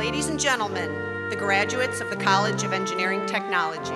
Ladies and gentlemen, the graduates of the College of Engineering Technology.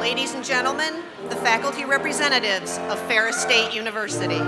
Ladies and gentlemen, the faculty representatives of Ferris State University.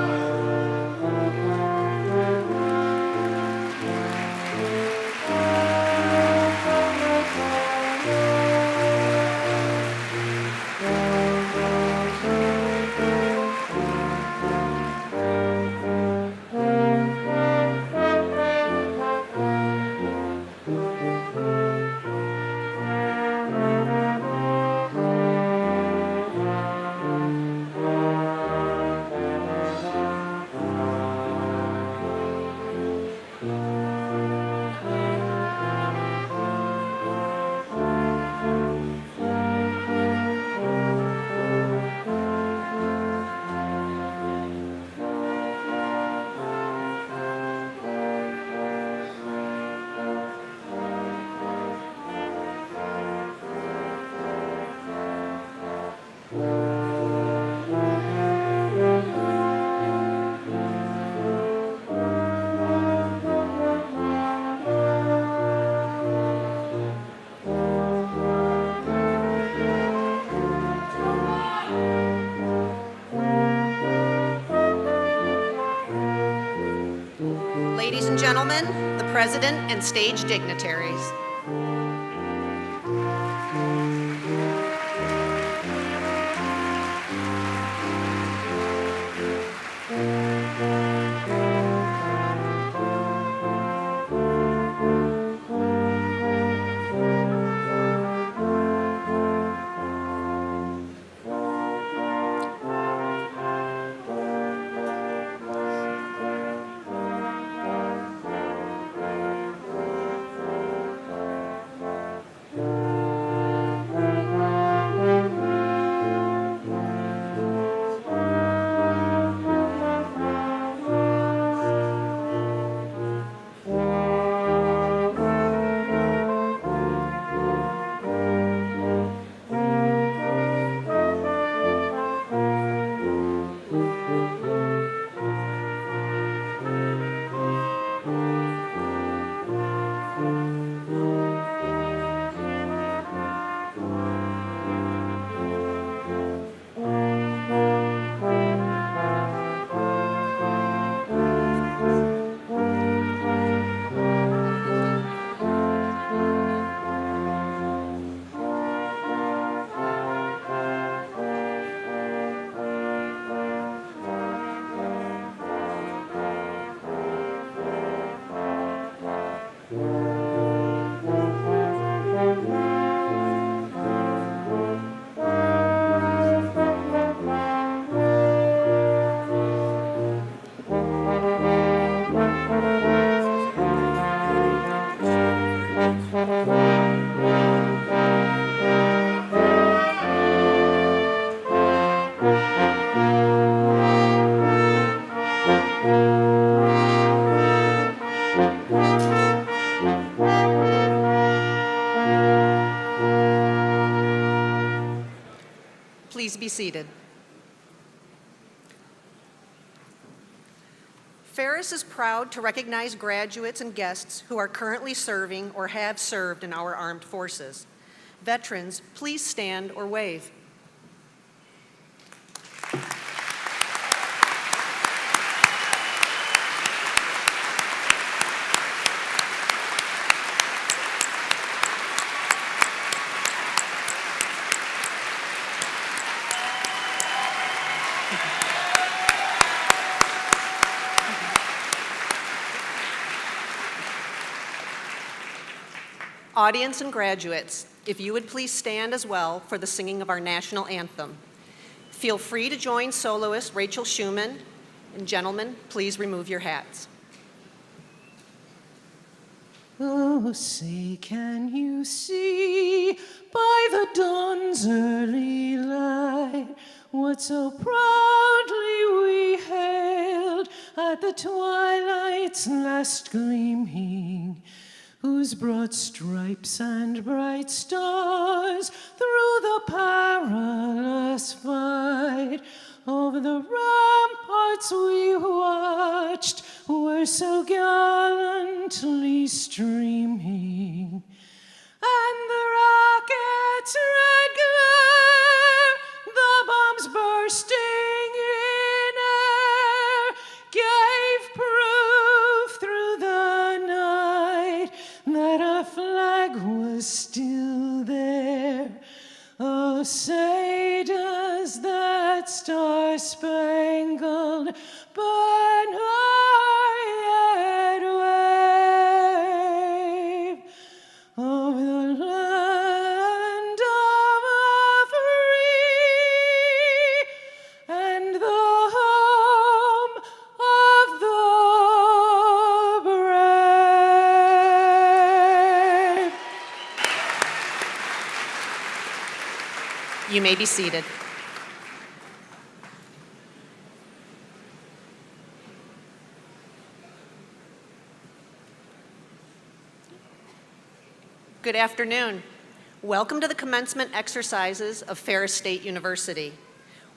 Ladies and gentlemen, the president and stage dignitaries. Please be seated. Ferris is proud to recognize graduates and guests who are currently serving or have served in our armed forces. Veterans, please stand or wave. Audience and graduates, if you would please stand as well for the singing of our national anthem. Feel free to join soloist Rachel Schumann, and gentlemen, please remove your hats. Oh, say, can you see by the dawn's early light what so proudly we hailed at the twilight's last gleaming, whose broad stripes and bright stars through the perilous fight over the ramparts we watched were so gallantly streaming, and the rocket's red glare Oh, say does that star-spangled banner yet wave over the land of the free and the home of the brave. You may be seated. Good afternoon. Welcome to the commencement exercises of Ferris State University.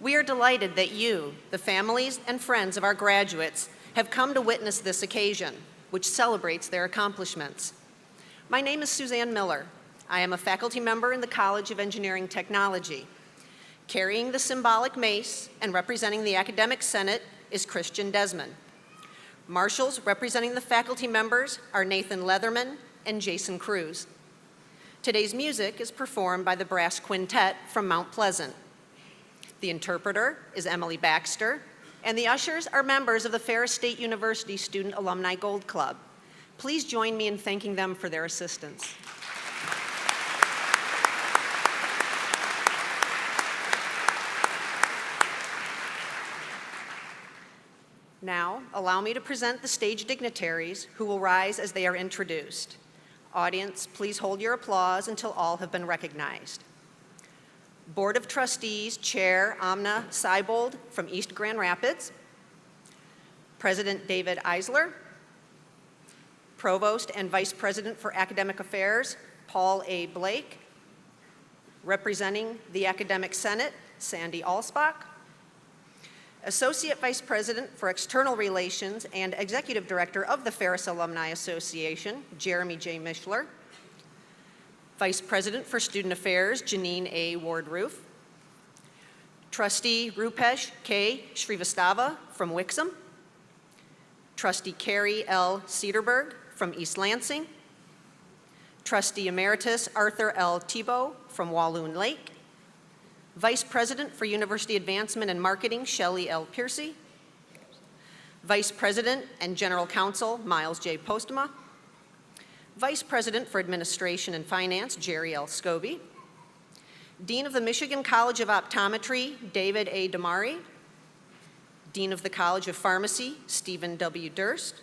We are delighted that you, the families and friends of our graduates, have come to witness this occasion, which celebrates their accomplishments. My name is Suzanne Miller. I am a faculty member in the College of Engineering Technology. Carrying the symbolic mace and representing the Academic Senate is Christian Desmond. Marshals representing the faculty members are Nathan Leatherman and Jason Cruz. Today's music is performed by the Brass Quintet from Mount Pleasant. The interpreter is Emily Baxter, and the ushers are members of the Ferris State University Student Alumni Gold Club. Please join me in thanking them for their assistance. Now, allow me to present the stage dignitaries who will rise as they are introduced. Audience, please hold your applause until all have been recognized. Board of Trustees Chair Amna Seibold from East Grand Rapids, President David Eisler, Provost and Vice President for Academic Affairs Paul A. Blake, representing the Academic Senate Sandy Alsbach, Associate Vice President for External Relations and Executive Director of the Ferris Alumni Association, Jeremy J. Mishler, Vice President for Student Affairs, Janine A. Ward-Roof, Trustee Rupesh K. Shrivastava from Wixom, Trustee Carrie L. Cederberg from East Lansing, Trustee Emeritus Arthur L. Tebow from Walloon Lake, Vice President for University Advancement and Marketing, Shelley L. Piercy, Vice President and General Counsel, Miles J. Postma, Vice President for Administration and Finance, Jerry L. Scobie, Dean of the Michigan College of Optometry, David A. Damari, Dean of the College of Pharmacy, Stephen W. Durst,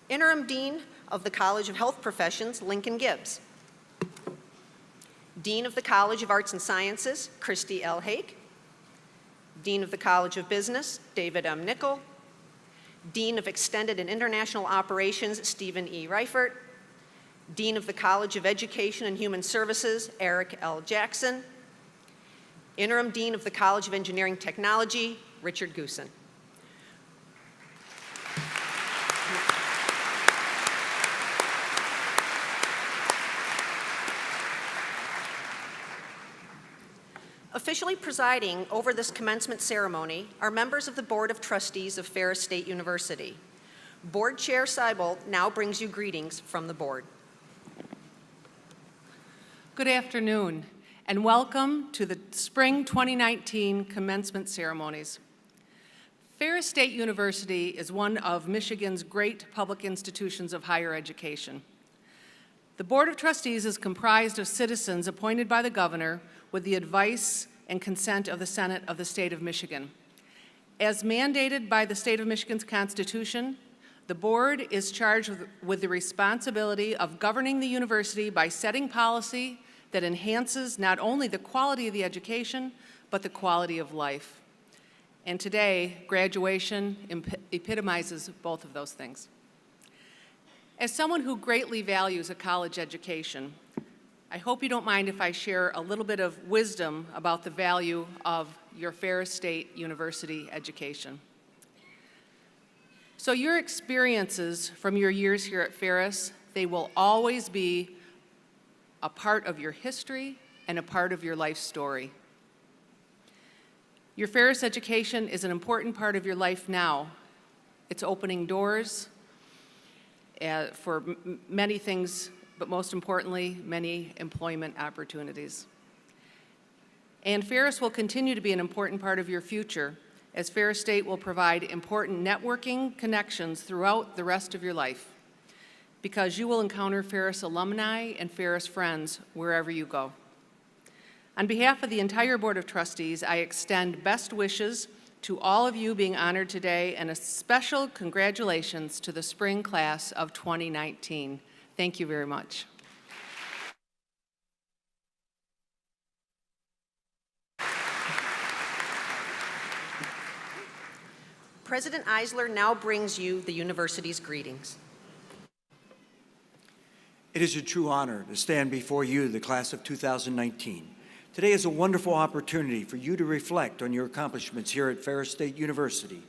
Interim Dean of the College of Health Professions, Lincoln Gibbs, Dean of the College of Arts and Sciences, Christy L. Hake, Dean of the College of Business, David M. Nickel, Dean of Extended and International Operations, Stephen E. Reifert, Dean of the College of Education and Human Services, Eric L. Jackson, Interim Dean of the College of Engineering Technology, Richard Goosen. Officially presiding over this commencement ceremony are members of the Board of Trustees of Ferris State University. Board Chair Seibold now brings you greetings from the board. Good afternoon, and welcome to the Spring 2019 commencement ceremonies. Ferris State University is one of Michigan's great public institutions of higher education. The Board of Trustees is comprised of citizens appointed by the governor with the advice and consent of the Senate of the state of Michigan. As mandated by the state of Michigan's Constitution, the board is charged with the responsibility of governing the university by setting policy that enhances not only the quality of the education, but the quality of life. And today, graduation epitomizes both of those things. As someone who greatly values a college education, I hope you don't mind if I share a little bit of wisdom about the value of your Ferris State University education. So your experiences from your years here at Ferris, they will always be a part of your history and a part of your life story. Your Ferris education is an important part of your life now. It's opening doors for many things, but most importantly, many employment opportunities. And Ferris will continue to be an important part of your future, as Ferris State will provide important networking connections throughout the rest of your life, because you will encounter Ferris alumni and Ferris friends wherever you go. On behalf of the entire Board of Trustees, I extend best wishes to all of you being honored today, and a special congratulations to the spring class of 2019. Thank you very much. President Eisler now brings you the university's greetings. It is a true honor to stand before you, the class of 2019. Today is a wonderful opportunity for you to reflect on your accomplishments here at Ferris State University.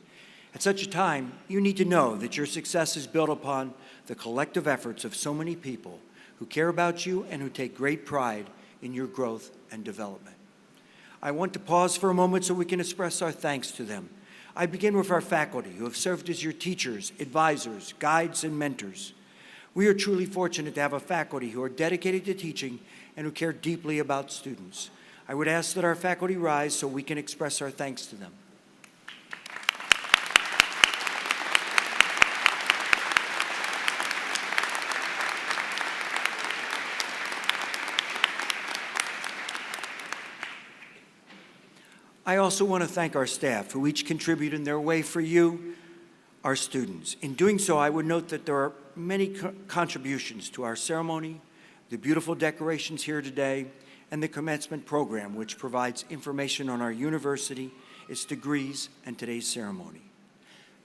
At such a time, you need to know that your success is built upon the collective efforts of so many people who care about you and who take great pride in your growth and development. I want to pause for a moment so we can express our thanks to them. I begin with our faculty who have served as your teachers, advisors, guides, and mentors. We are truly fortunate to have a faculty who are dedicated to teaching and who care deeply about students. I would ask that our faculty rise so we can express our thanks to them. I also want to thank our staff who each contribute in their way for you, our students. In doing so, I would note that there are many contributions to our ceremony, the beautiful decorations here today, and the commencement program, which provides information on our university, its degrees, and today's ceremony.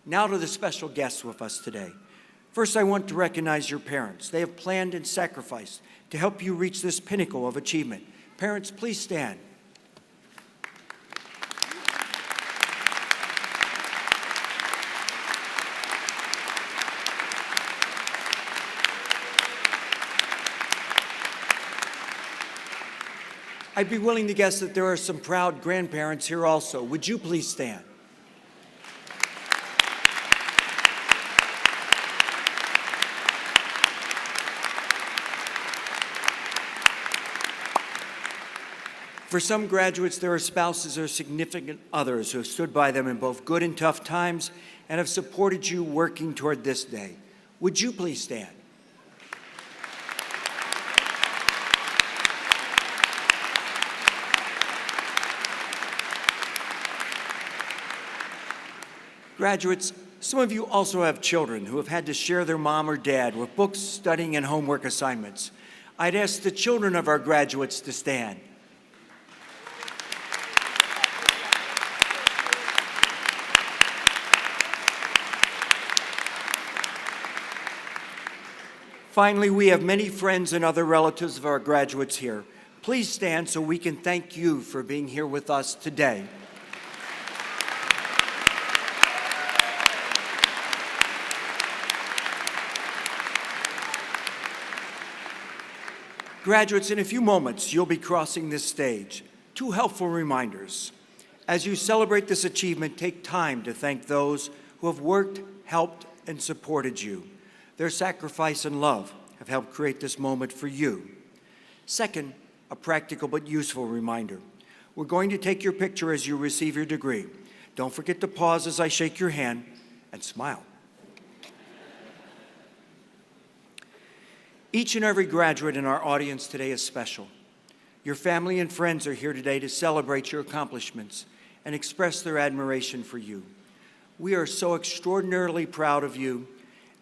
Now to the special guests with us today. First, I want to recognize your parents. They have planned and sacrificed to help you reach this pinnacle of achievement. Parents, please stand. I'd be willing to guess that there are some proud grandparents here also. Would you please stand? For some graduates, there are spouses or significant others who have stood by them in both good and tough times and have supported you working toward this day. Would you please stand? Graduates, some of you also have children who have had to share their mom or dad with books, studying, and homework assignments. I'd ask the children of our graduates to stand. Finally, we have many friends and other relatives of our graduates here. Please stand so we can thank you for being here with us today. Graduates, in a few moments, you'll be crossing this stage. Two helpful reminders. As you celebrate this achievement, take time to thank those who have worked, helped, and supported you. Their sacrifice and love have helped create this moment for you. Second, a practical but useful reminder. We're going to take your picture as you receive your degree. Don't forget to pause as I shake your hand and smile. Each and every graduate in our audience today is special. Your family and friends are here today to celebrate your accomplishments and express their admiration for you. We are so extraordinarily proud of you,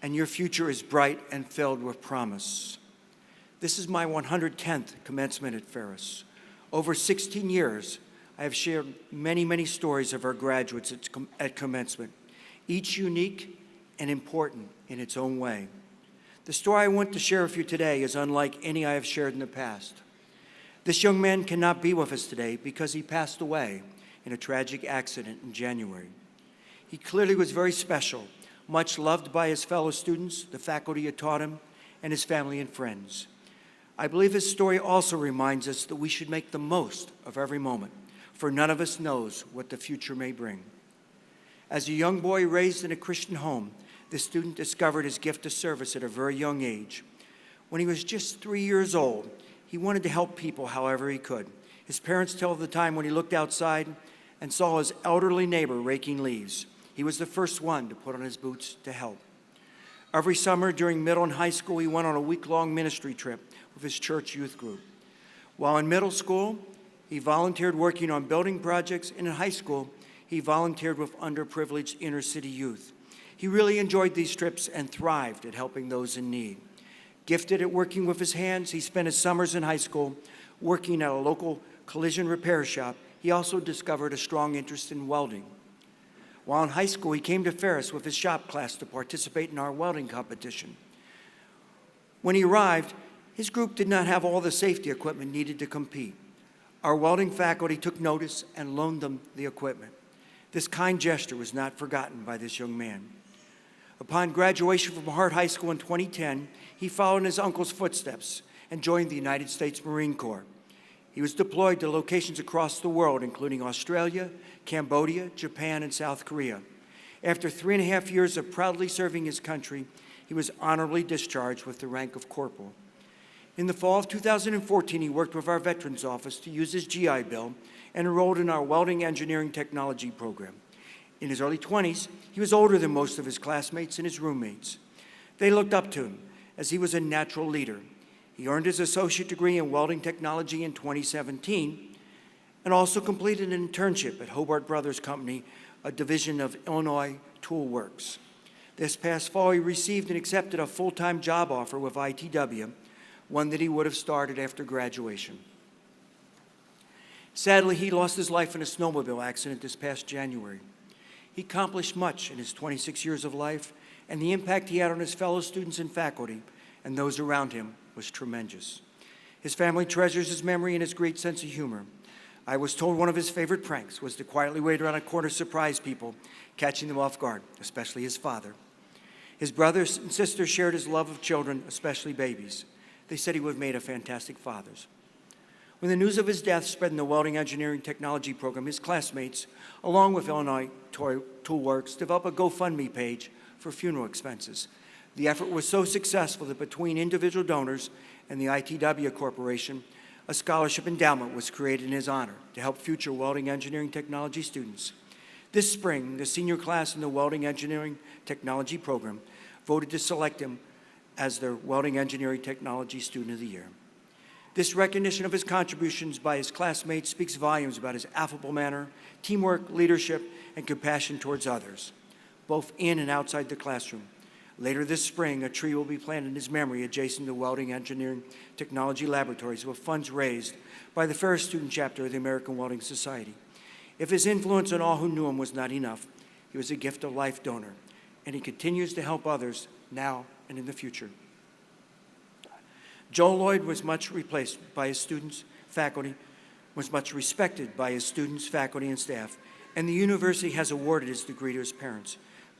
and your future is bright and filled with promise. This is my 110th commencement at Ferris. Over 16 years, I have shared many, many stories of our graduates at commencement, each unique and important in its own way. The story I want to share with you today is unlike any I have shared in the past. This young man cannot be with us today because he passed away in a tragic accident in January. He clearly was very special, much loved by his fellow students, the faculty who taught him, and his family and friends. I believe his story also reminds us that we should make the most of every moment, for none of us knows what the future may bring. As a young boy raised in a Christian home, the student discovered his gift of service at a very young age. When he was just 3 years old, he wanted to help people however he could. His parents tell of the time when he looked outside and saw his elderly neighbor raking leaves. He was the first one to put on his boots to help. Every summer during middle and high school, he went on a week-long ministry trip with his church youth group. While in middle school, he volunteered working on building projects, and in high school, he volunteered with underprivileged inner-city youth. He really enjoyed these trips and thrived at helping those in need. Gifted at working with his hands, he spent his summers in high school working at a local collision repair shop. He also discovered a strong interest in welding. While in high school, he came to Ferris with his shop class to participate in our welding competition. When he arrived, his group did not have all the safety equipment needed to compete. Our welding faculty took notice and loaned them the equipment. This kind gesture was not forgotten by this young man. Upon graduation from Hart High School in 2010, he followed in his uncle's footsteps and joined the United States Marine Corps. He was deployed to locations across the world, including Australia, Cambodia, Japan, and South Korea. After 3.5 years of proudly serving his country, he was honorably discharged with the rank of corporal. In the fall of 2014, he worked with our Veterans Office to use his GI Bill and enrolled in our welding engineering technology program. In his early 20s, he was older than most of his classmates and his roommates. They looked up to him as he was a natural leader. He earned his associate degree in welding technology in 2017 and also completed an internship at Hobart Brothers Company, a division of Illinois Tool Works. This past fall, he received and accepted a full-time job offer with ITW, one that he would have started after graduation. Sadly, he lost his life in a snowmobile accident this past January. He accomplished much in his 26 years of life, and the impact he had on his fellow students and faculty and those around him was tremendous. His family treasures his memory and his great sense of humor. I was told one of his favorite pranks was to quietly wait around a corner to surprise people, catching them off guard, especially his father. His brothers and sisters shared his love of children, especially babies. They said he would have made a fantastic father. When the news of his death spread in the welding engineering technology program, his classmates, along with Illinois Tool Works, developed a GoFundMe page for funeral expenses. The effort was so successful that between individual donors and the ITW Corporation, a scholarship endowment was created in his honor to help future welding engineering technology students. This spring, the senior class in the welding engineering technology program voted to select him as their welding engineering technology student of the year. This recognition of his contributions by his classmates speaks volumes about his affable manner, teamwork, leadership, and compassion towards others, both in and outside the classroom. Later this spring, a tree will be planted in his memory adjacent to Welding Engineering Technology Laboratories with funds raised by the Ferris Student Chapter of the American Welding Society. If his influence on all who knew him was not enough, he was a gift of life donor, and he continues to help others now and in the future. Joel Lloyd was much replaced by his students, faculty, was much respected by his students, faculty, and staff, and the university has awarded his degree to his parents.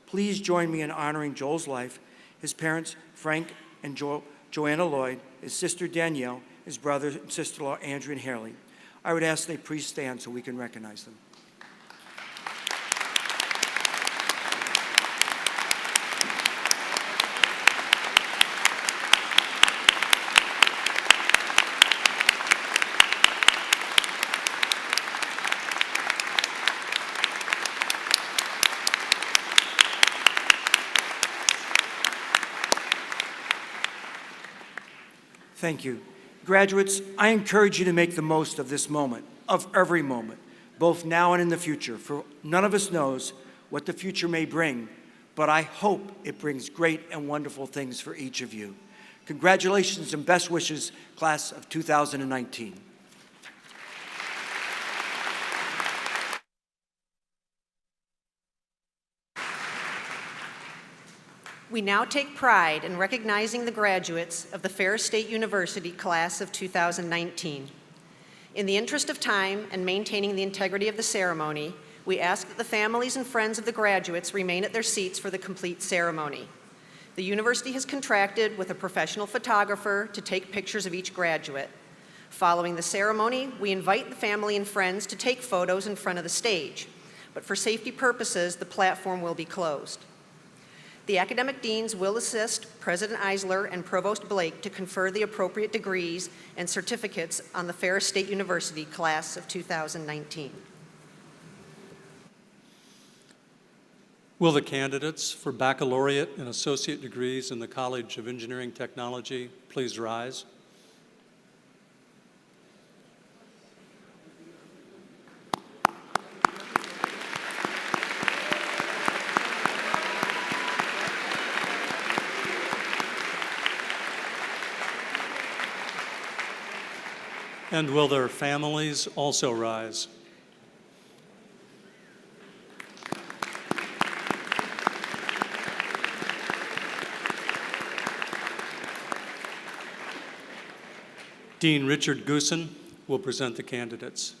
Please join me in honoring Joel's life, his parents, Frank and Joanna Lloyd, his sister Danielle, his brother and sister-in-law Andrew and Haley. I would ask they please stand so we can recognize them. Thank you. Graduates, I encourage you to make the most of this moment, of every moment, both now and in the future, for none of us knows what the future may bring, but I hope it brings great and wonderful things for each of you. Congratulations and best wishes, class of 2019. We now take pride in recognizing the graduates of the Ferris State University class of 2019. In the interest of time and maintaining the integrity of the ceremony, we ask that the families and friends of the graduates remain at their seats for the complete ceremony. The university has contracted with a professional photographer to take pictures of each graduate. Following the ceremony, we invite the family and friends to take photos in front of the stage, but for safety purposes, the platform will be closed. The academic deans will assist President Eisler and Provost Blake to confer the appropriate degrees and certificates on the Ferris State University class of 2019. Will the candidates for baccalaureate and associate degrees in the College of Engineering Technology please rise? And will their families also rise? Dean Richard Goosen will present the candidates.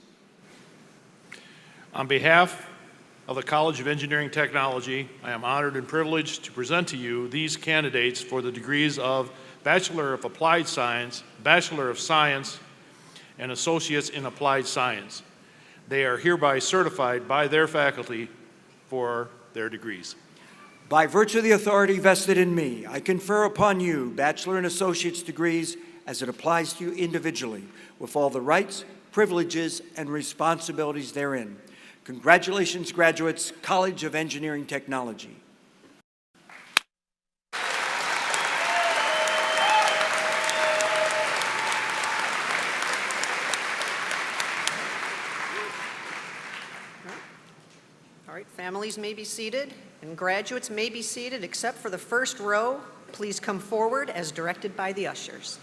On behalf of the College of Engineering Technology, I am honored and privileged to present to you these candidates for the degrees of Bachelor of Applied Science, Bachelor of Science, and Associates in Applied Science. They are hereby certified by their faculty for their degrees. By virtue of the authority vested in me, I confer upon you Bachelor and Associate's degrees as it applies to you individually, with all the rights, privileges, and responsibilities therein. Congratulations, graduates, College of Engineering Technology. All right, families may be seated, and graduates may be seated except for the first row. Please come forward as directed by the ushers.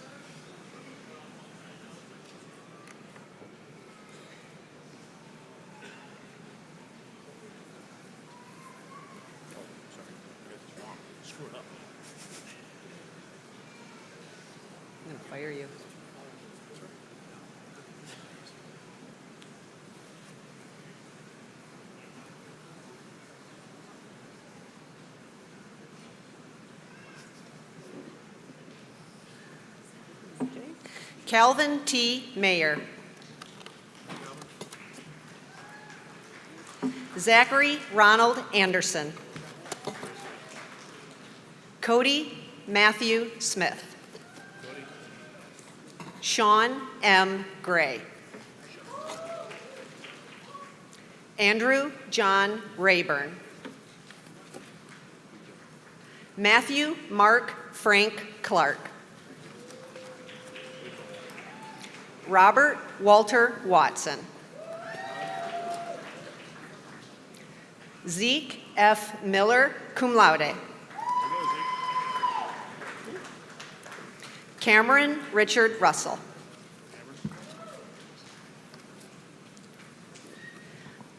I'm going to fire you. Calvin T. Mayer. Zachary Ronald Anderson. Cody Matthew Smith. Sean M. Gray. Andrew John Rayburn. Matthew Mark Frank Clark. Robert Walter Watson. Zeke F. Miller, cum laude. Cameron Richard Russell.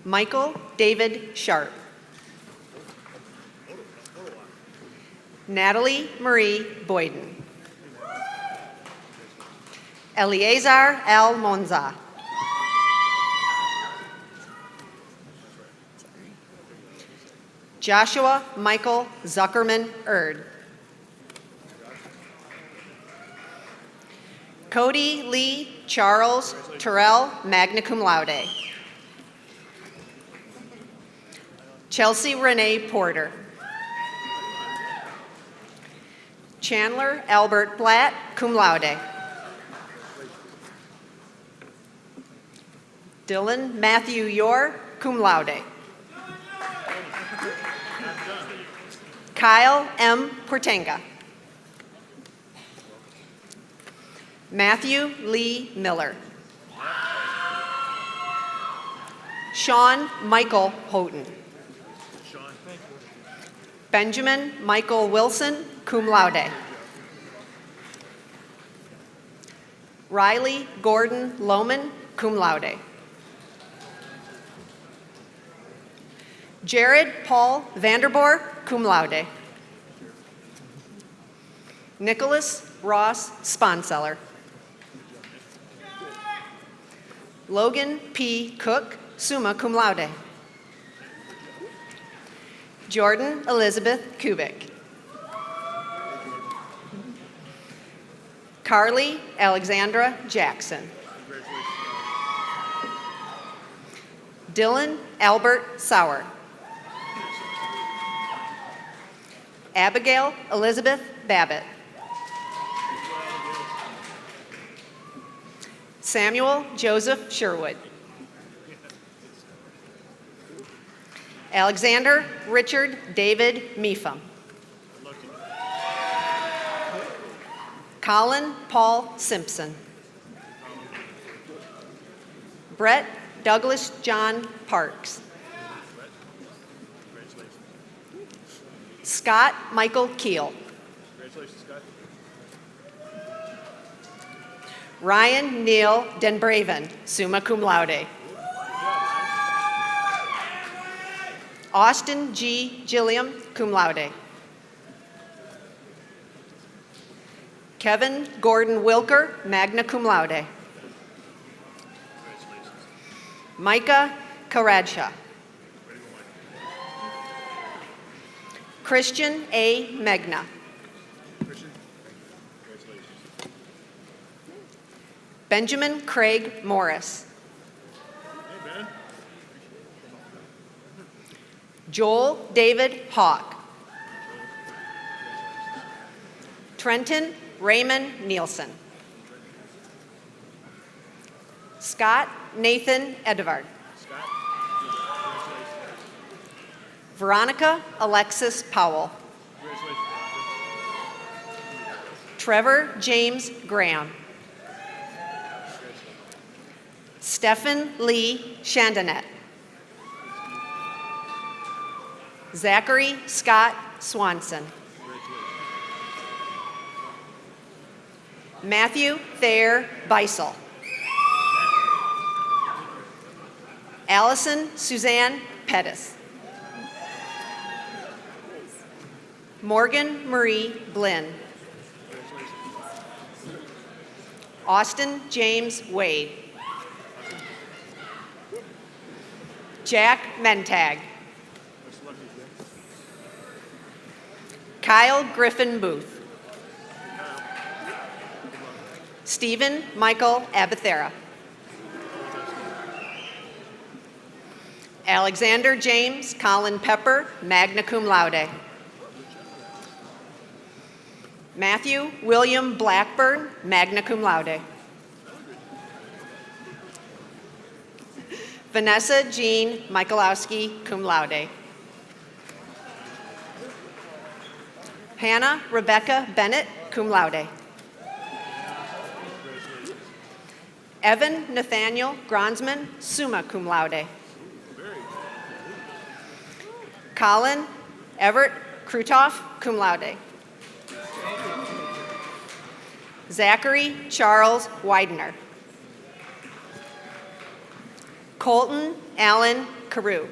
Michael David Sharp. Natalie Marie Boyden. Eleazar L. Monza. Joshua Michael Zuckerman Erd. Cody Lee Charles Terrell, magna cum laude. Chelsea Renee Porter. Chandler Albert Blatt, cum laude. Dylan Matthew Yor, cum laude. Kyle M. Portenga. Matthew Lee Miller. Sean Michael Houghton. Benjamin Michael Wilson, cum laude. Riley Gordon Lohman, cum laude. Jared Paul Vanderboer, cum laude. Nicholas Ross Sponseller. Logan P. Cook, summa cum laude. Jordan Elizabeth Kubik. Carly Alexandra Jackson. Dylan Albert Sauer. Abigail Elizabeth Babbitt. Samuel Joseph Sherwood. Alexander Richard David Meefam. Colin Paul Simpson. Brett Douglas John Parks. Scott Michael Keel. Ryan Neil Denbraven, summa cum laude. Austin G. Gilliam, cum laude. Kevin Gordon Wilker, magna cum laude. Micah Karadsha. Christian A. Megna. Benjamin Craig Morris. Joel David Hawk. Trenton Raymond Nielsen. Scott Nathan Edvard. Veronica Alexis Powell. Trevor James Graham. Stephen Lee Chandanet. Zachary Scott Swanson. Matthew Thayer Beisel. Allison Suzanne Pettis. Morgan Marie Blinn. Austin James Wade. Jack Mentag. Kyle Griffin Booth. Stephen Michael Abathera. Alexander James Colin Pepper, magna cum laude. Matthew William Blackburn, magna cum laude. Vanessa Jean Michalowski, cum laude. Hannah Rebecca Bennett, cum laude. Evan Nathaniel Gronsman, summa cum laude. Colin Everett Krutoff, cum laude. Zachary Charles Widener. Colton Allen Carew.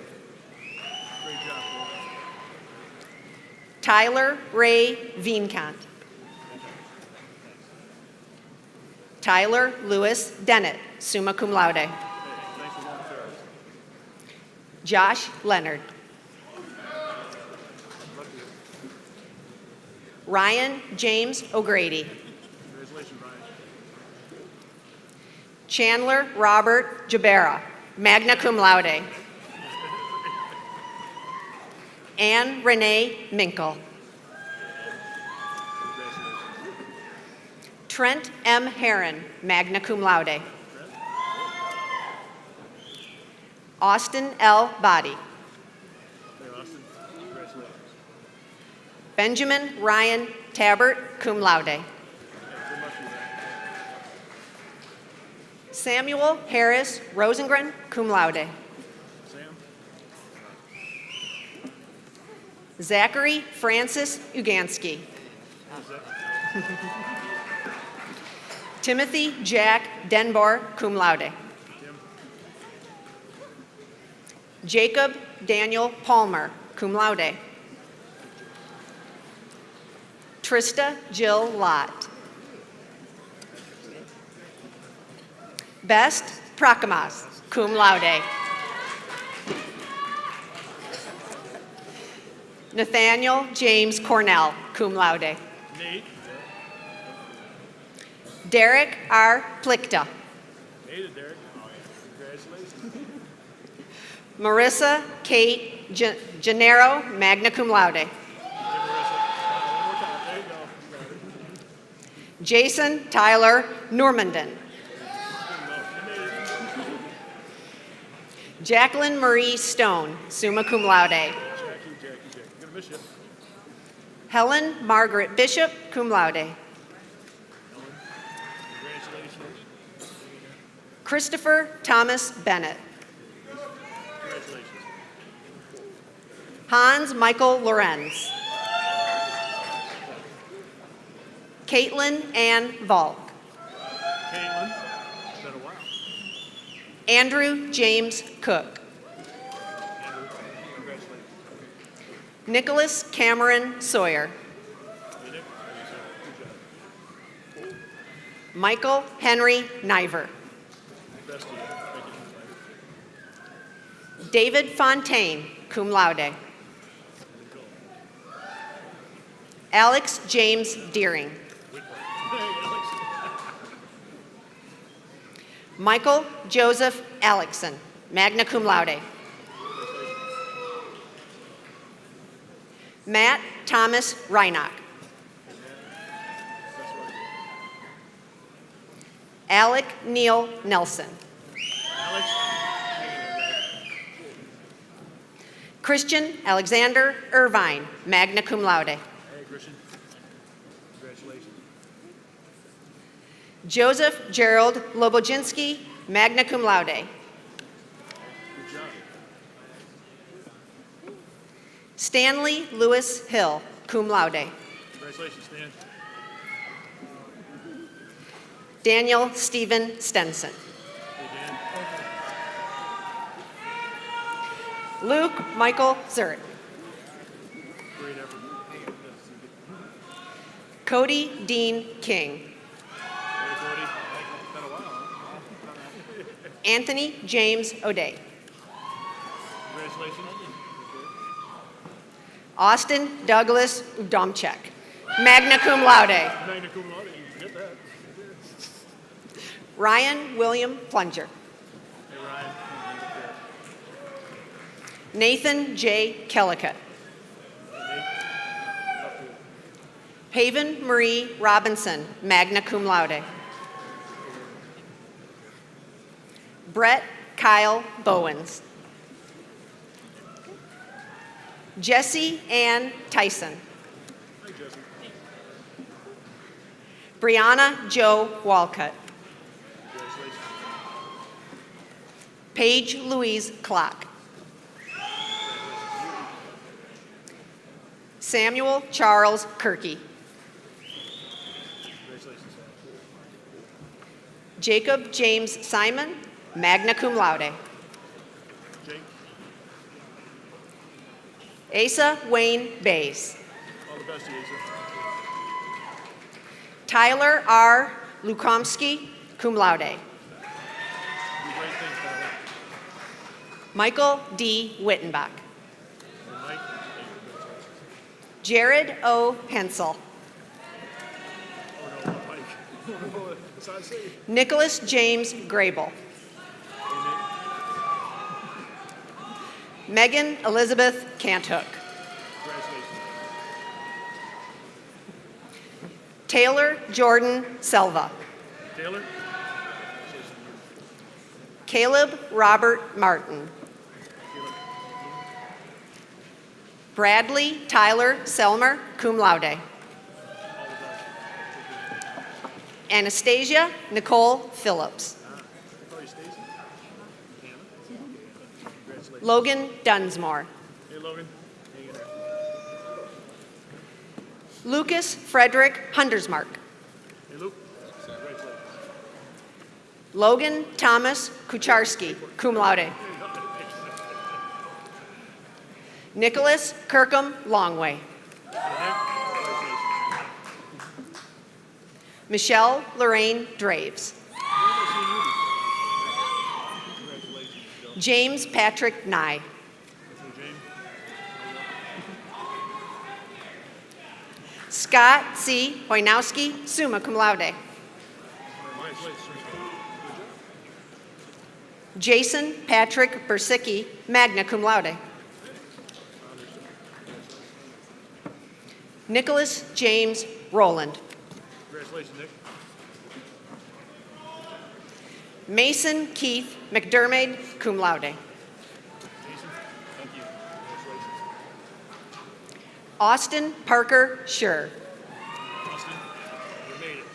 Tyler Ray Veenkant. Tyler Lewis Dennett, summa cum laude. Josh Leonard. Ryan James O'Grady. Chandler Robert Jabera, magna cum laude. Anne Renee Minkle. Trent M. Herron, magna cum laude. Austin L. Body. Benjamin Ryan Tabbert, cum laude. Samuel Harris Rosengren, cum laude. Zachary Francis Ugansky. Timothy Jack Denbor, cum laude. Jacob Daniel Palmer, cum laude. Trista Jill Lott. Best Prakamas, cum laude. Nathaniel James Cornell, cum laude. Nate. Derek R. Plichta. Nate and Derek. Congratulations. Marissa Kate Gennaro, magna cum laude. Marissa. Jason Tyler Normandin. Jacqueline Marie Stone, summa cum laude. Helen Margaret Bishop, cum laude. Christopher Thomas Bennett. Hans Michael Lorenz. Caitlin Ann Valk. Caitlin, it's been a while. Andrew James Cook. Nicholas Cameron Sawyer. Michael Henry Niver. David Fontaine, cum laude. Alex James Deering. Michael Joseph Alexson, magna cum laude. Matt Thomas Reinach. Alec Neil Nelson. Christian Alexander Irvine, magna cum laude. Hey, Christian. Congratulations. Joseph Gerald Lobojinski, magna cum laude. Good job. Stanley Lewis Hill, cum laude. Congratulations, Stan. Daniel Stephen Stenson. Hey, Dan. Luke Michael Zurich. Great effort. Cody Dean King. Hey, Cody. It's been a while, huh? Anthony James O'Day. Congratulations. Austin Douglas Udomchek, magna cum laude. Magna cum laude. You get that. Ryan William Plunger. Hey, Ryan. Nathan J. Kellicott. Haven Marie Robinson, magna cum laude. Brett Kyle Bowens. Jesse Ann Tyson. Hey, Jesse. Brianna Joe Walcott. Congratulations. Paige Louise Clock. Samuel Charles Kirky. Congratulations. Jacob James Simon, magna cum laude. Jake. Asa Wayne Bays. All the best to you, Asa. Tyler R. Lukomsky, cum laude. Do great things, Tyler. Michael D. Wittenbach. And Mike. Hey, congratulations. Jared O. Hensel. Oh, no, not Mike. It's not safe. Nicholas James Grable. Megan Elizabeth Canthook. Congratulations. Taylor Jordan Selva. Taylor. Caleb Robert Martin. Bradley Tyler Selmer, cum laude. Anastasia Nicole Phillips. Probably Stacy. Hannah. Congratulations. Logan Dunsmore. Hey, Logan. Hang in there. Lucas Frederick Hundersmark. Hey, Luke. Congratulations. Logan Thomas Kucharski, cum laude. Nicholas Kirkham Longway. Michelle Lorraine Draves. James Patrick Nye. Scott C. Hoynowski, summa cum laude. Jason Patrick Bersicki, magna cum laude. Nicholas James Rowland. Congratulations, Nick. Mason Keith McDermott, cum laude. Jason, thank you. Congratulations. Austin Parker Schur. Austin, you made it.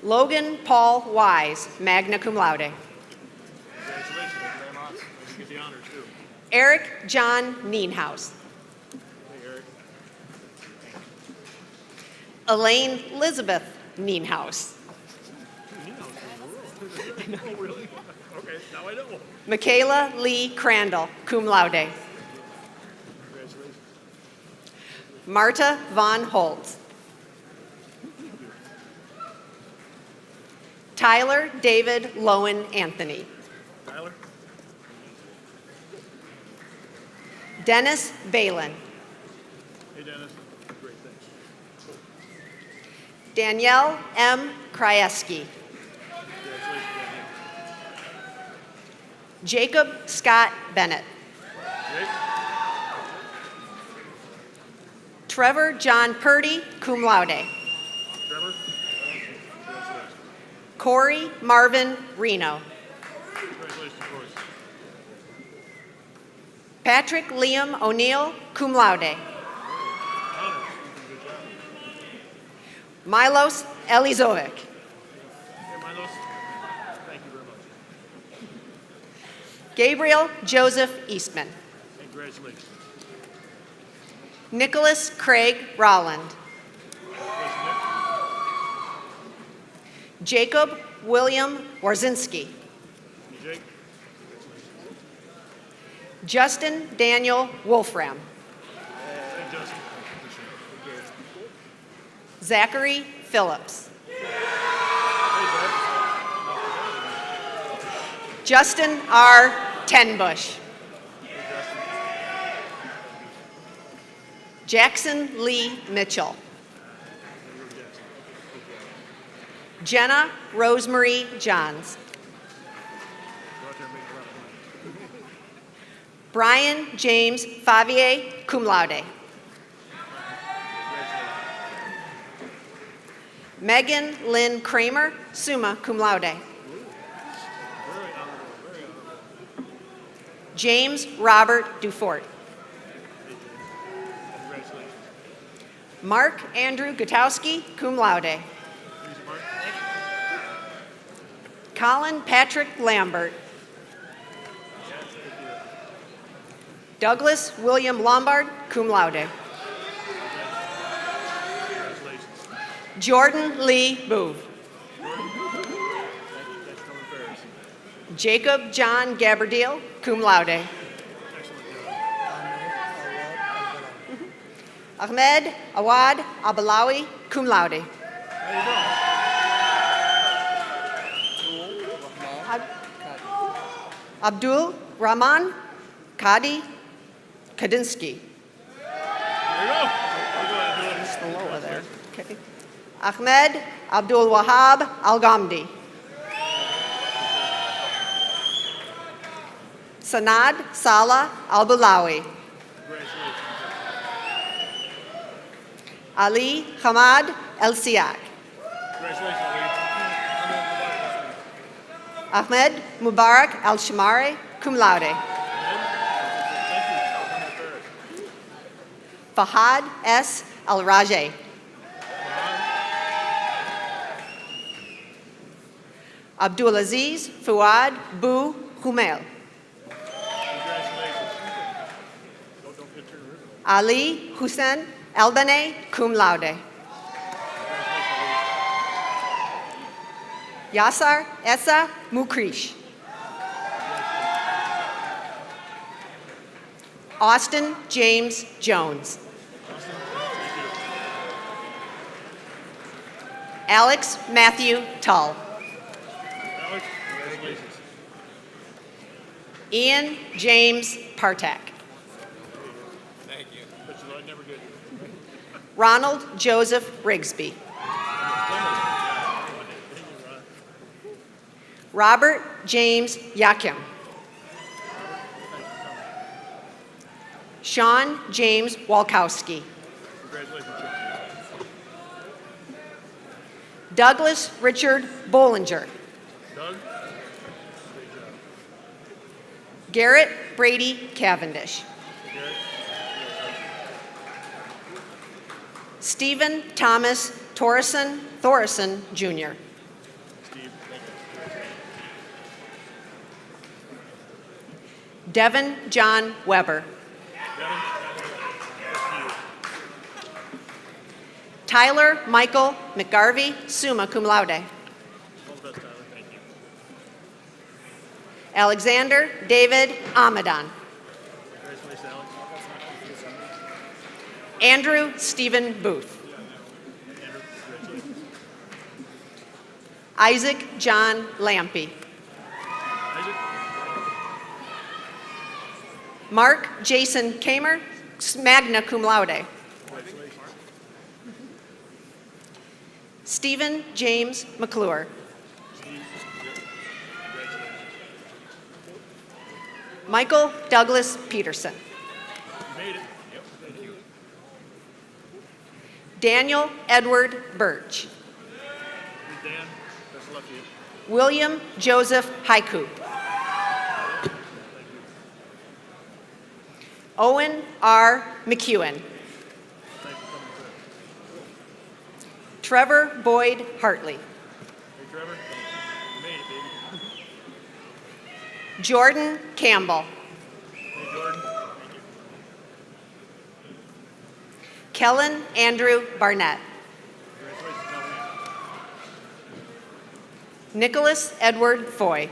Logan Paul Wise, magna cum laude. Congratulations, very much. You get the honors, too. Eric John Nienhaus. Hey, Eric. Elaine Elizabeth Nienhaus. Oh, really? Okay, now I know. Michaela Lee Crandall, cum laude. Congratulations. Marta Von Holtz. Tyler David Lowen Anthony. Tyler? Dennis Balin. Hey, Dennis. Great, thanks. Danielle M. Krajewski. Congratulations, Daniel. Jacob Scott Bennett. Jake? Trevor John Purdy, cum laude. Trevor? Congratulations. Corey Marvin Reno. Congratulations, Corey. Patrick Liam O'Neill, cum laude. Honors. Good job. Milos Elizovic. Hey, Milos. Thank you very much. Gabriel Joseph Eastman. Congratulations. Nicholas Craig Rowland. Congratulations, Nick. Jacob William Warzinski. Hey, Jake. Justin Daniel Wolfram. Hey, Justin. Zachary Phillips. Hey, Zach. Justin R. Tenbush. Jackson Lee Mitchell. Jenna Rosemary Johns. Go out there and make a lot of money. Brian James Favier, cum laude. Megan Lynn Kramer, summa cum laude. Very honorable, very honorable. James Robert Dufort. Congratulations. Mark Andrew Gutowski, cum laude. Easy, Mark. Colin Patrick Lambert. Douglas William Lombard, cum laude. Congratulations. Jordan Lee Boove. That's coming Ferris. Jacob John Gabardine, cum laude. Excellent job. Ahmed Awad Abalawi, cum laude. How you doing? Abdul Rahman Kadi Kadinsky. There you go. I'll go ahead and do it. Just the lower there. Okay. Ahmed Abdul Wahab Al Ghamdi. Sanad Salah Al Bulawi. Congratulations. Ali Hamad El Siak. Congratulations, Lee. Ahmed Mubarak Al Shamari, cum laude. Thank you. Ferris. Fahad S. Al Rajeh. Abdulaziz Fuad Bu Humail. Congratulations. Don't get too rude. Ali Hussein Elbaneh, cum laude. Yasar Essa Mukrish. Austin James Jones. Alex Matthew Tull. Alex, congratulations. Ian James Partak. Thank you. Which is I never get. Ronald Joseph Rigsby. Robert James Yakim. Sean James Walkowski. Congratulations, Chip. Douglas Richard Bollinger. Doug? Garrett Brady Cavendish. Stephen Thomas Thorson Jr. Devin John Weber. Tyler Michael McGarvey, summa cum laude. Alexander David Amadon. Andrew Stephen Booth. Isaac John Lampy. Mark Jason Kamer, magna cum laude. Stephen James McClure. Michael Douglas Peterson. Daniel Edward Birch. William Joseph Haiku. Owen R. McEwen. Trevor Boyd Hartley. Jordan Campbell. Kellen Andrew Barnett. Nicholas Edward Foy.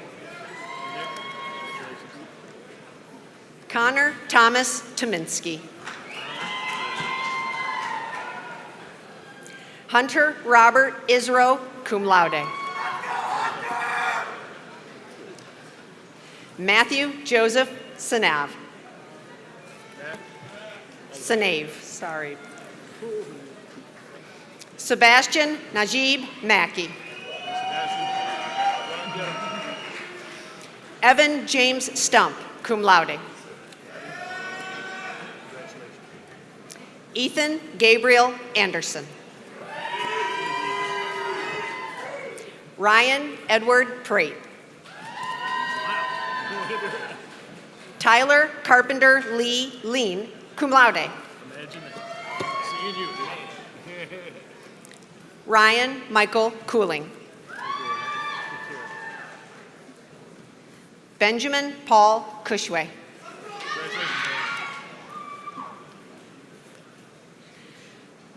Connor Thomas Tominski. Hunter Robert Isro, cum laude. Matthew Joseph Sanav. Sorry. Sebastian Najib Mackey. Evan James Stump, cum laude. Ethan Gabriel Anderson. Ryan Edward Prate. Tyler Carpenter Lee Lean, cum laude. Ryan Michael Cooling. Benjamin Paul Cushway.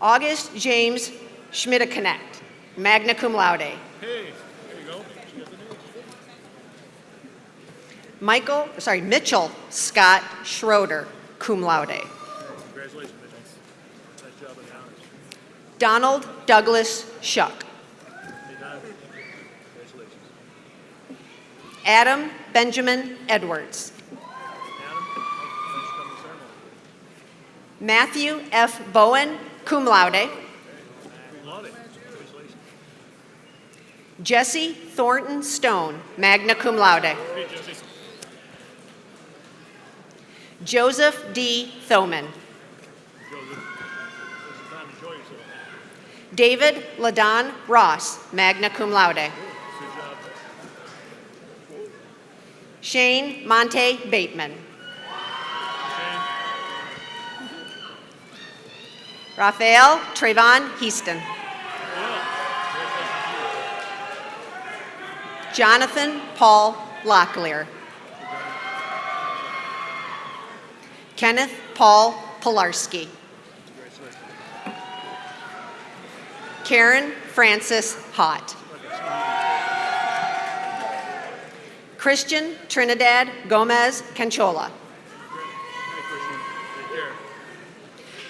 August James Schmidt-Connect, magna cum laude. Hey, there you go. Mitchell Scott Schroeder, cum laude. Congratulations, Mitchell. Nice job on the honors. Donald Douglas Shuck. Hey, Don. Congratulations. Adam Benjamin Edwards. Adam, thanks for coming to the ceremony. Matthew F. Bowen, cum laude. Cum laude. Congratulations. Jesse Thornton Stone, magna cum laude. Hey, Jesse. Joseph D. Thoman. Joseph, take some time to enjoy yourself. David Ladon Ross, magna cum laude. Good job. Shane Monte Bateman. Shane. Raphael Trayvon Heaston. Jonathan Paul Locklear. Kenneth Paul Pilarski. Karen Francis Hott. Christian Trinidad Gomez Canchola.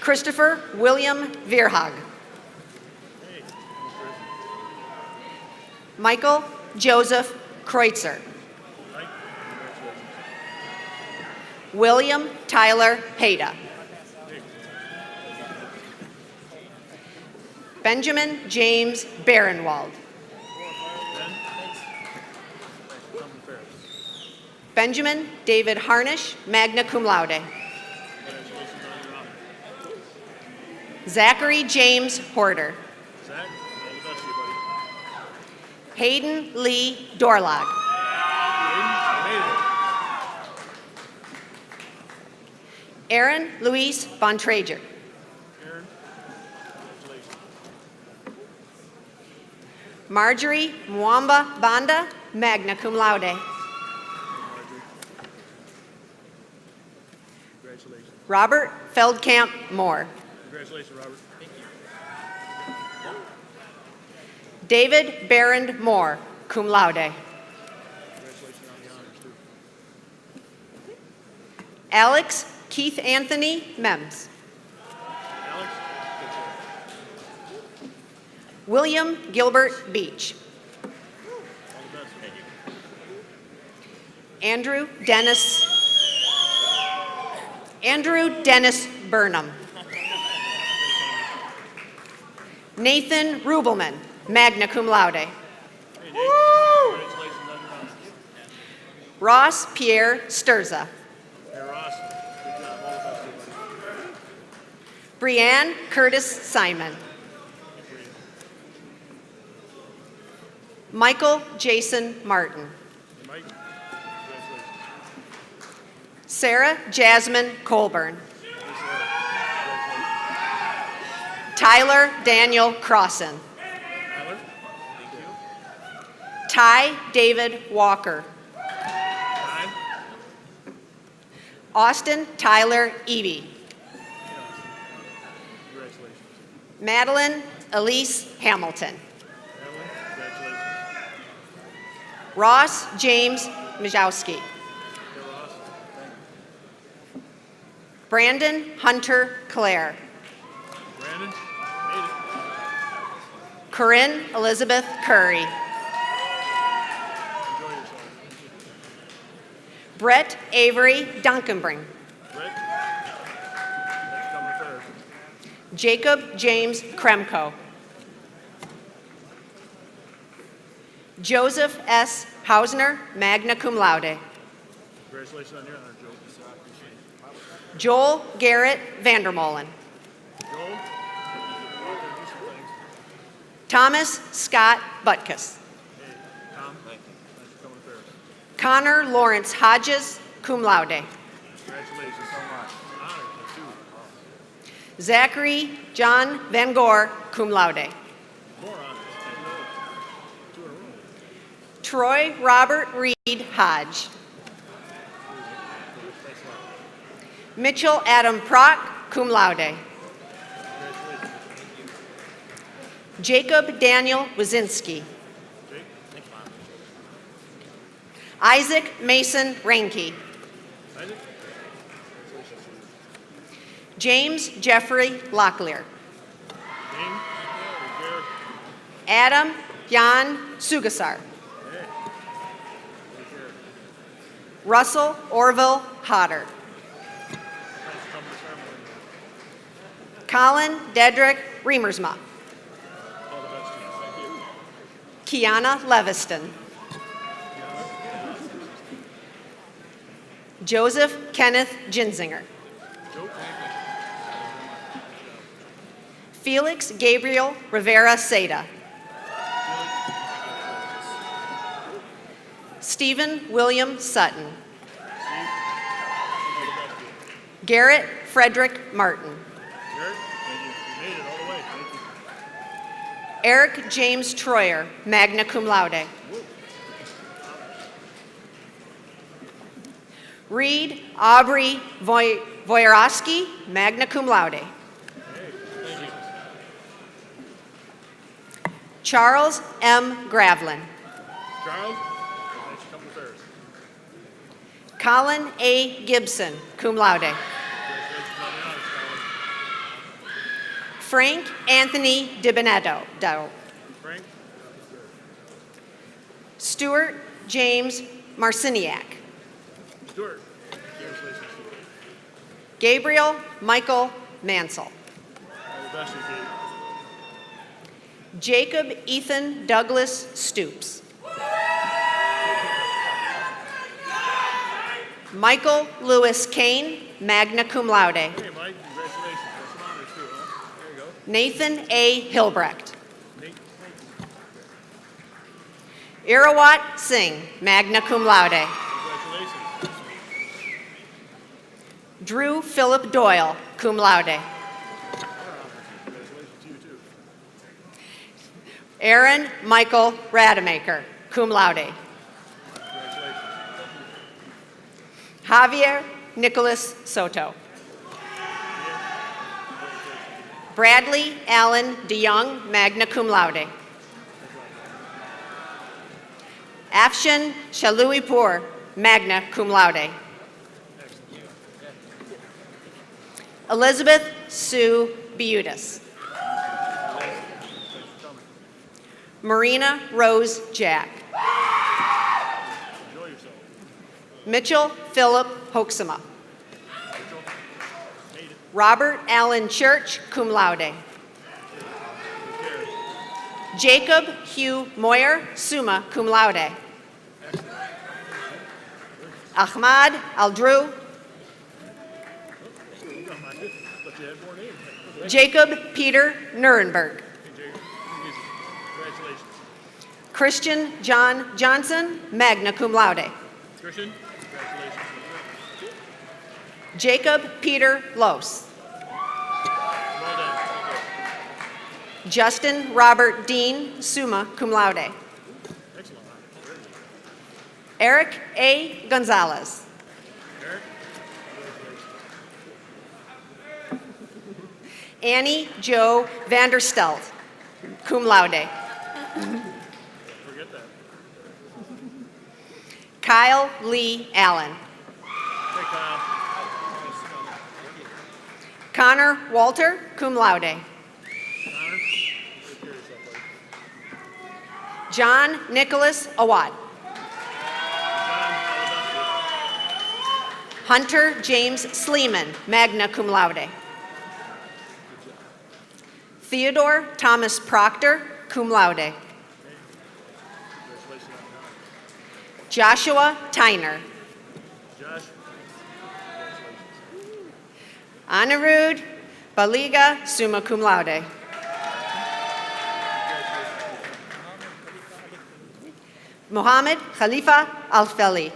Christopher William Vierhag. Michael Joseph Kreutzer. William Tyler Hayda. Benjamin James Barenwald. Benjamin David Harnish, magna cum laude. Zachary James Horter. Zach, all the best to you, buddy. Hayden Lee Dorlag. Aaron Luis Bontrager. Marjorie Mwamba Banda, magna cum laude. Robert Feldkamp Moore. Congratulations, Robert. David Barrand Moore, cum laude. Congratulations on the honors, too. Alex Keith Anthony Mems. Alex? William Gilbert Beach. All the best. Thank you. Andrew Dennis Burnham. Nathan Rubelman, magna cum laude. Hey, Nate. Congratulations on your honors. Ross Pierre Sturza. Hey, Ross. Good job. All the best, everybody. Brianne Curtis Simon. Michael Jason Martin. Hey, Mike. Congratulations. Sarah Jasmine Colburn. Hey, Sarah. Congratulations. Tyler Daniel Crossan. Tyler? Thank you. Ty David Walker. Ty? Austin Tyler Eby. Congratulations. Madeline Elise Hamilton. Madeline? Congratulations. Ross James Majowski. Hey, Ross. Thank you. Brandon Hunter Clare. Brandon? Made it. Corinne Elizabeth Curry. Enjoy yourself. Brett Avery Duncanbring. Brett? Thanks for coming to Ferris. Jacob James Kremko. Joseph S. Hausner, magna cum laude. Congratulations on your honor, Joe. Joel Garrett Vandermolen. Joel? Go out there and do some things. Thomas Scott Butkus. Hey, Tom. Thank you. Thanks for coming to Ferris. Connor Lawrence Hodges, cum laude. Congratulations so much. Honor to you. Zachary John Van Gore, cum laude. More honors. Two in a row. Troy Robert Reed Hodge. Thanks a lot. Mitchell Adam Prock, cum laude. Congratulations. Jacob Daniel Wazinski. Jake? Thanks, Mom. Isaac Mason Ranke. Isaac? Congratulations. James Jeffrey Locklear. James? Garrett? Adam Jan Sugasar. Hey. Take care. Russell Orville Hodder. Thanks for coming to ceremony. Colin Dedrick Remersma. All the best to you. Thank you. Kiana Leviston. Joseph Kenneth Ginzinger. Joe? Felix Gabriel Rivera Seda. Stephen William Sutton. Garrett Frederick Martin. Garrett? Thank you. You made it all the way. Thank you. Eric James Troyer, magna cum laude. Reed Aubrey Wojorowski, magna cum laude. Hey, thank you. Charles M. Gravlin. Charles? Thanks for coming to Ferris. Colin A. Gibson, cum laude. Congratulations on the honors, Colin. Frank Anthony DiBenedetto. Frank? Stuart James Marciniak. Stuart? Congratulations, Stuart. Gabriel Michael Mansell. All the best to you, Kate. Jacob Ethan Douglas Stoops. Michael Lewis Kane, magna cum laude. Hey, Mike, congratulations. That's some honors, too, huh? There you go. Nathan A. Hilbrecht. Nate? Irawat Singh, magna cum laude. Drew Philip Doyle, cum laude. Aaron Michael Rademacher, cum laude. Javier Nicholas Soto. Bradley Allen DeYoung, magna cum laude. Afshan Shaluipur, magna cum laude. Elizabeth Sue Biutis. Marina Rose Jack. Mitchell Philip Hoeksema. Robert Allen Church, cum laude. Jacob Hugh Moyer, summa cum laude. Ahmad Aldru. Jacob Peter Nuremberg. Christian John Johnson, magna cum laude. Christian, congratulations. Jacob Peter Los. Well done. Justin Robert Dean, summa cum laude. Excellent. Eric A. Gonzalez. Eric, Annie Jo Vanderstelt, cum laude. forget that. Kyle Lee Allen. Hey, Kyle. Connor Walter, cum laude. Connor, take care of yourself, buddy. John Nicholas Awad. John, all Hunter James Sleeman, magna cum laude. Theodore Thomas Proctor, cum laude. Congratulations on Joshua Tyner. Josh, Anirudh Baliga, summa cum laude. Mohammed Khalifa Al-Feli.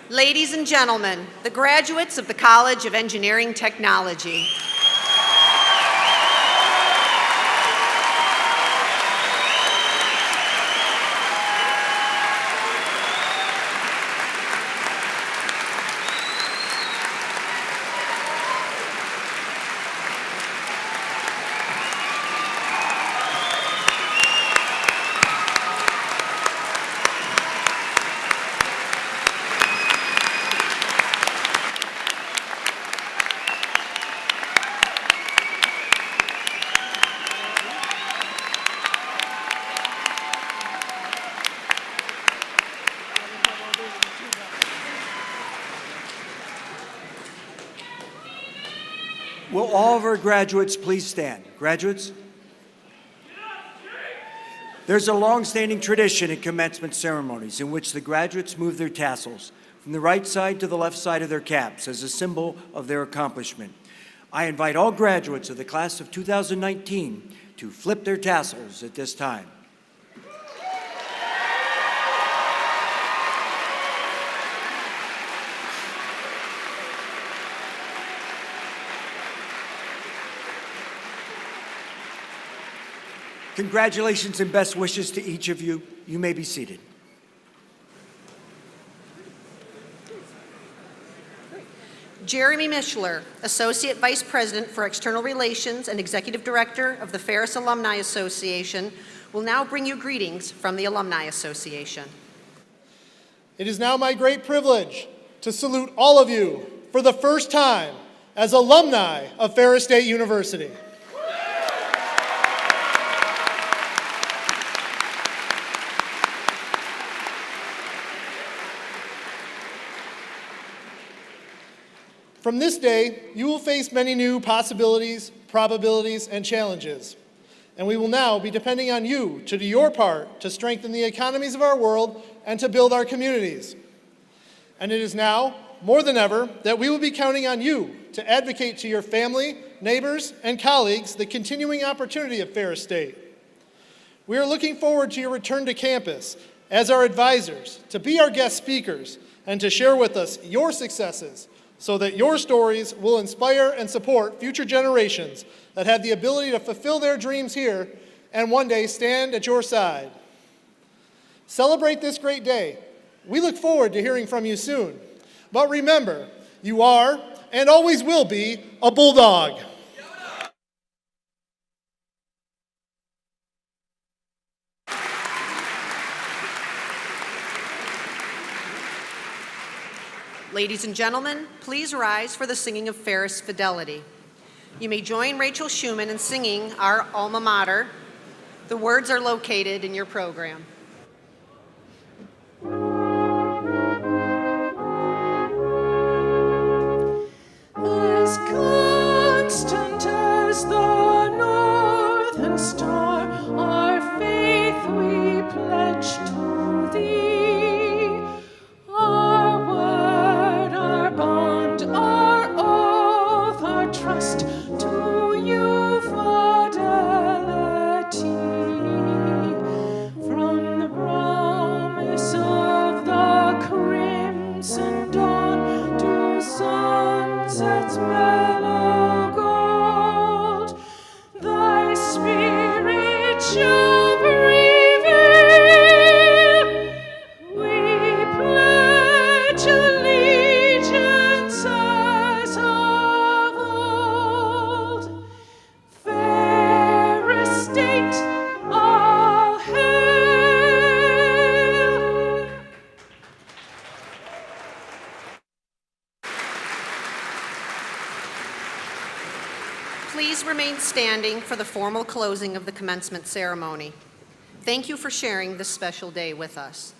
Ladies and gentlemen, the graduates of the College of Engineering Technology. Will all of our graduates please stand? Graduates? There's a long-standing tradition in commencement ceremonies in which the graduates move their tassels from the right side to the left side of their caps as a symbol of their accomplishment. I invite all graduates of the class of 2019 to flip their tassels at this time. Congratulations and best wishes to each of you. You may be seated. Jeremy Mishler, Associate Vice President for External Relations and Executive Director of the Ferris Alumni Association, will now bring you greetings from the Alumni Association. It is now my great privilege to salute all of you for the first time as alumni of Ferris State University. From this day, you will face many new possibilities, probabilities, and challenges. And we will now be depending on you to do your part to strengthen the economies of our world and to build our communities. And it is now, more than ever, that we will be counting on you to advocate to your family, neighbors, and colleagues the continuing opportunity of Ferris State. We are looking forward to your return to campus as our advisors, to be our guest speakers, and to share with us your successes so that your stories will inspire and support future generations that have the ability to fulfill their dreams here and one day stand at your side. Celebrate this great day. We look forward to hearing from you soon. But remember, you are and always will be a Bulldog. Ladies and gentlemen, please rise for the singing of Ferris Fidelity. You may join Rachel Schumann in singing our Alma Mater. The words are located in your program. As constant as the northern star, our faith we pledge to thee. Our word, our bond, our oath, our trust to you, fidelity. From the promise of the crimson dawn to sunset's mellow gold, thy spirit shall prevail. We pledge allegiance as of old. Ferris State, all hail! Please remain standing for the formal closing of the commencement ceremony. Thank you for sharing this special day with us.